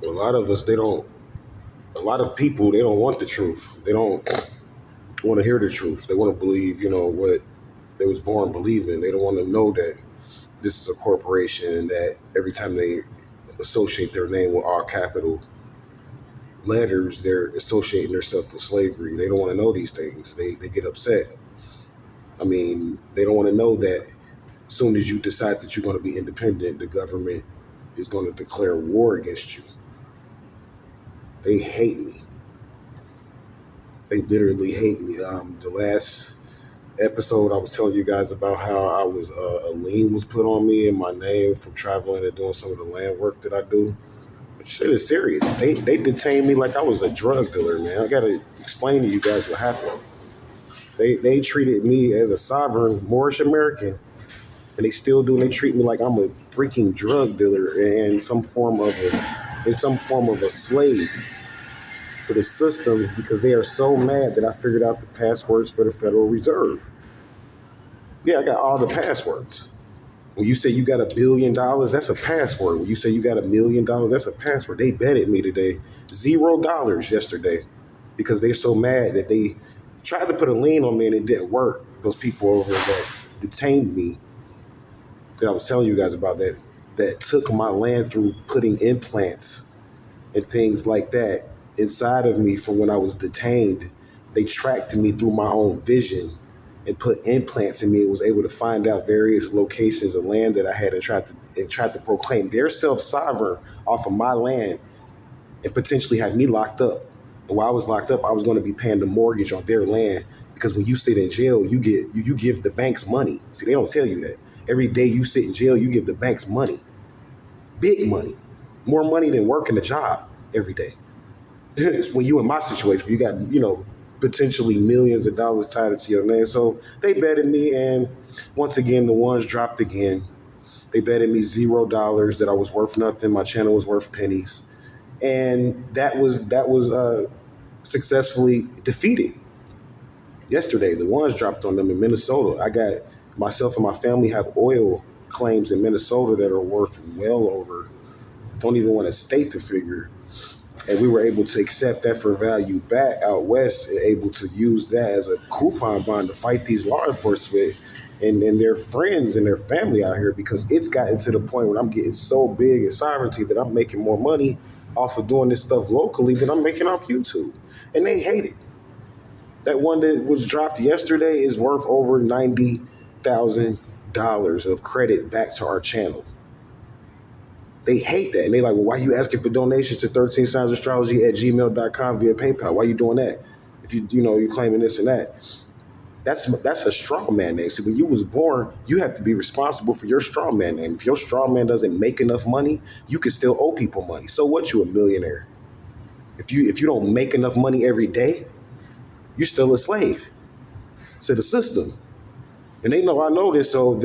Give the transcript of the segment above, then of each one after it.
A lot of us, a lot of people, they don't want the truth. They don't want to hear the truth. They want to believe, what they was born believing. They don't want to know that this is a corporation and that every time they associate their name with all capital letters, they're associating themselves with slavery. They don't want to know these things. They get upset. I mean, they don't want to know that as soon as you decide that you're going to be independent, the government is going to declare war against you. They hate me. They literally hate me. The last episode, I was telling you guys about how I was a lien was put on me in my name from traveling and doing some of the land work that I do. But shit is serious. They detained me like I was a drug dealer, man. I gotta explain to you guys what happened. They treated me as a sovereign Moorish American, and they still do. And they treat me like I'm a freaking drug dealer and in some form of a slave for the system, because they are so mad that I figured out the passwords for the Federal Reserve. Yeah, I got all the passwords. When you say you got $1 billion, that's a password. When you say you got $1 million, that's a password. They betted me today $0 yesterday because they're so mad that they tried to put a lien on me and it didn't work. Those people over that detained me that I was telling you guys about that took my land through putting implants and things like that inside of me from when I was detained. They tracked me through my own vision and put implants in me and was able to find out various locations of land that I had and tried to proclaim their self-sovereign off of my land and potentially had me locked up. And while I was locked up, I was going to be paying the mortgage on their land, because when you sit in jail, you give the banks money. See, they don't tell you that. Every day you sit in jail, you give the banks money. Big money. More money than working a job every day. When you in my situation, you got, potentially millions of dollars tied into your name. So they betted me, and once again, the ones dropped again. They betted me $0 that I was worth nothing. My channel was worth pennies. And that was successfully defeated. Yesterday, the ones dropped on them in Minnesota. I got myself and my family have oil claims in Minnesota that are worth well over, don't even want to state the figure. And we were able to accept that for value back out west, and able to use that as a coupon bond to fight these law enforcement and their friends and their family out here, because it's gotten to the point where I'm getting so big in sovereignty that I'm making more money off of doing this stuff locally than I'm making off YouTube. And they hate it. That one that was dropped yesterday is worth over $90,000 of credit back to our channel. They hate that. And they like, well, why are you asking for donations to 13signsastrology@gmail.com via PayPal? Why are you doing that? If you're claiming this and that. That's a straw man name. See, when you was born, you have to be responsible for your straw man name. If your straw man doesn't make enough money, you can still owe people money. So what, you a millionaire? If you don't make enough money every day, you're still a slave to the system. And they know I know this, so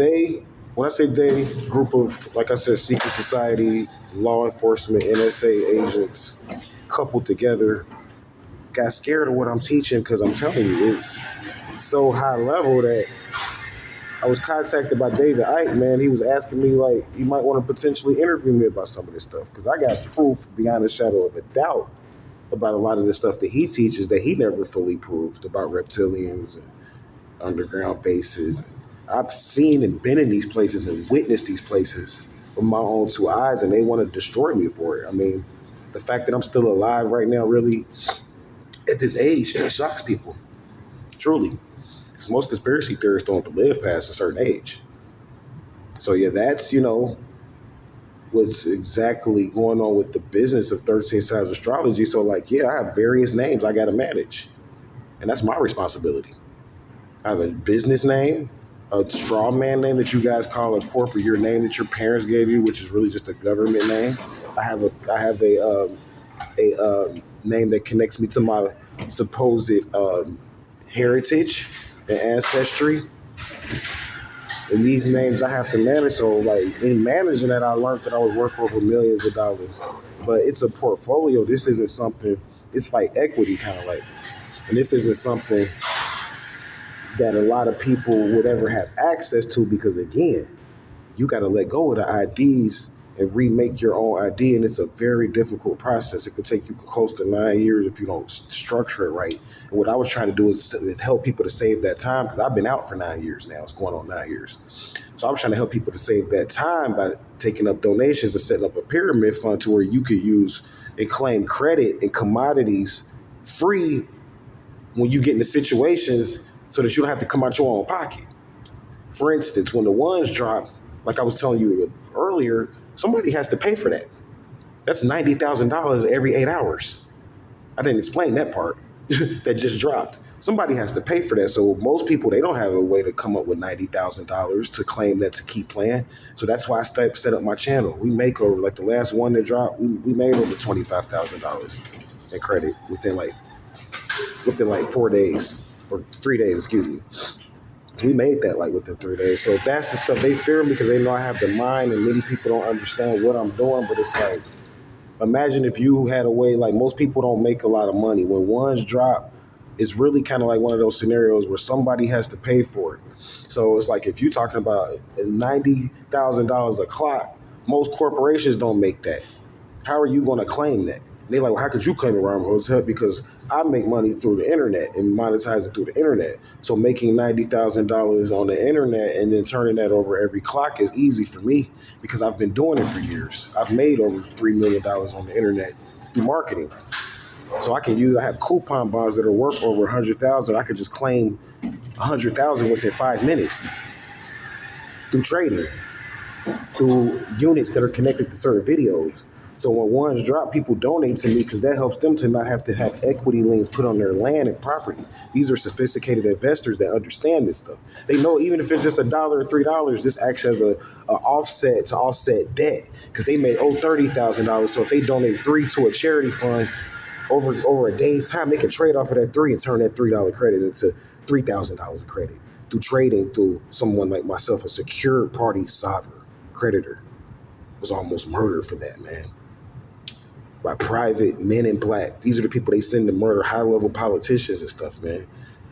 when I say they, group of, like I said, secret society, law enforcement, NSA agents, coupled together, got scared of what I'm teaching, because I'm telling you, it's so high level that I was contacted by David Icke, man. He was asking me, like, you might want to potentially interview me about some of this stuff, because I got proof beyond a shadow of a doubt about a lot of the stuff that he teaches that he never fully proved about reptilians and underground bases. I've seen and been in these places and witnessed these places with my own two eyes, and they want to destroy me for it. I mean, the fact that I'm still alive right now, really, at this age, it shocks people, truly. Because most conspiracy theorists don't live past a certain age. So yeah, that's, what's exactly going on with the business of 13 Signs Astrology. So like, yeah, I have various names I got to manage, and that's my responsibility. I have a business name, a straw man name that you guys call a corporate, your name that your parents gave you, which is really just a government name. I have a name that connects me to my supposed heritage and ancestry. And these names I have to manage. So like in managing that, I learned that I was worth over millions of dollars. But it's a portfolio. This isn't something, it's like equity kind of like. And this isn't something that a lot of people would ever have access to, because again, you got to let go of the IDs and remake your own ID. And it's a very difficult process. It could take you close to 9 years if you don't structure it right. And what I was trying to do is help people to save that time, because I've been out for 9 years now. It's going on 9 years. So I was trying to help people to save that time by taking up donations and setting up a pyramid fund to where you could use and claim credit and commodities free when you get into situations so that you don't have to come out your own pocket. For instance, when the ones drop, like I was telling you earlier, somebody has to pay for that. That's $90,000 every 8 hours. I didn't explain that part. That just dropped. Somebody has to pay for that. So most people, they don't have a way to come up with $90,000 to claim that to keep playing. So that's why I set up my channel. We make over, like the last one that dropped, we made over $25,000 in credit within like 4 days or 3 days, excuse me. We made that like within 3 days. So that's the stuff. They fear me because they know I have the mind, and many people don't understand what I'm doing. But it's like, imagine if you had a way, like most people don't make a lot of money. When ones drop, it's really kind of like one of those scenarios where somebody has to pay for it. So it's like if you're talking about $90,000 a clock, most corporations don't make that. How are you going to claim that? And they're like, well, how could you claim it, Imhotep? Because I make money through the internet and monetize it through the internet. So making $90,000 on the internet and then turning that over every clock is easy for me because I've been doing it for years. I've made over $3 million on the internet through marketing. So I have coupon bonds that are worth over 100,000. I could just claim 100,000 within 5 minutes through trading, through units that are connected to certain videos. So when ones drop, people donate to me because that helps them to not have to have equity liens put on their land and property. These are sophisticated investors that understand this stuff. They know even if it's just $1 or $3, this acts as a offset to offset debt because they may owe $30,000. So if they donate $3 to a charity fund over a day's time, they can trade off of that $3 and turn that $3 credit into $3,000 of credit through trading through someone like myself, a secured party sovereign creditor. Was almost murdered for that, man. By private men in black. These are the people they send to murder high-level politicians and stuff, man.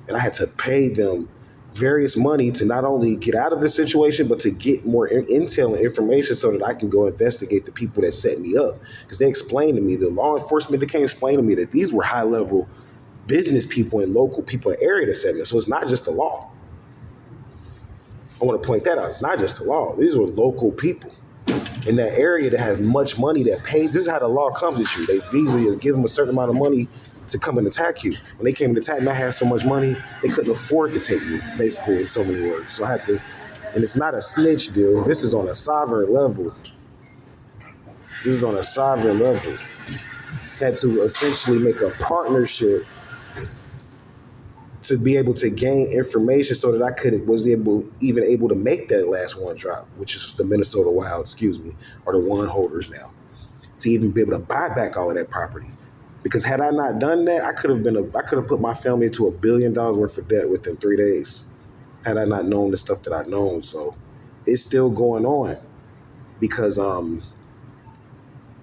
And I had to pay them various money to not only get out of the situation, but to get more intel and information so that I can go investigate the people that set me up. Because they explained to me, the law enforcement, they can't explain to me that these were high-level business people and local people in the area that set me up. So it's not just the law. I want to point that out. It's not just the law. These were local people in that area that has much money that paid. This is how the law comes at you. They visa give them a certain amount of money to come and attack you. When they came to attack me, I had so much money, they couldn't afford to take me, basically, in so many words. So I had to, and it's not a snitch deal. This is on a sovereign level. Had to essentially make a partnership to be able to gain information so that I was even able to make that last one drop, which is the Minnesota Wild, or the one holders now, to even be able to buy back all of that property. Because had I not done that, I could have put my family into $1 billion worth of debt within 3 days, had I not known the stuff that I've known. So it's still going on because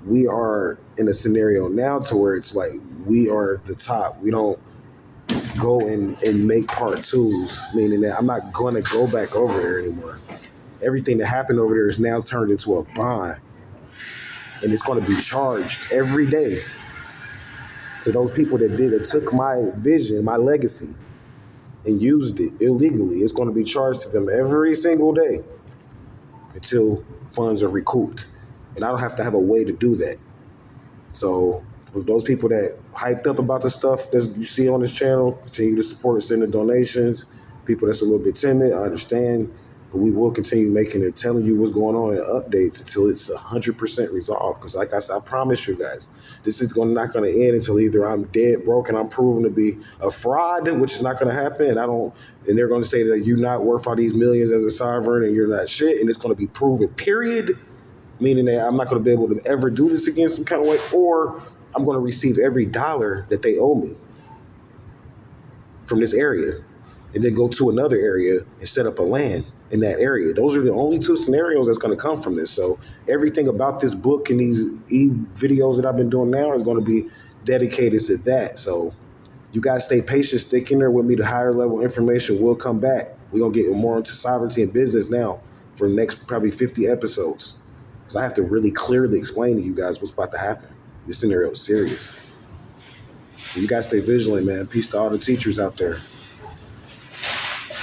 we are in a scenario now to where it's like we are the top. We don't go and make part twos, meaning that I'm not going to go back over there anymore. Everything that happened over there is now turned into a bond, and it's going to be charged every day to those people that took my vision, my legacy, and used it illegally. It's going to be charged to them every single day until funds are recouped, and I don't have to have a way to do that. So for those people that hyped up about the stuff that you see on this channel, continue to support, send the donations. People that's a little bit timid, I understand, but we will continue making it, telling you what's going on and updates until it's 100% resolved. Because like I said, I promise you guys, this is not going to end until either I'm dead broke and I'm proven to be a fraud, which is not going to happen, and they're going to say that you're not worth all these millions as a sovereign and you're not shit, and it's going to be proven, period. Meaning that I'm not going to be able to ever do this again some kind of way, or I'm going to receive every dollar that they owe me from this area and then go to another area and set up a land in that area. Those are the only two scenarios that's going to come from this. So everything about this book and these videos that I've been doing now is going to be dedicated to that. So you guys stay patient, stick in there with me. The higher level information will come back. We're going to get more into sovereignty and business now for the next probably 50 episodes. Because I have to really clearly explain to you guys what's about to happen. This scenario is serious. So you guys stay vigilant, man. Peace to all the teachers out there.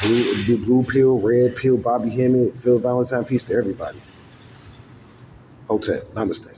Blue pill, red pill, Bobby Hemmett, Phil Valentine. Peace to everybody. Hotep. Namaste.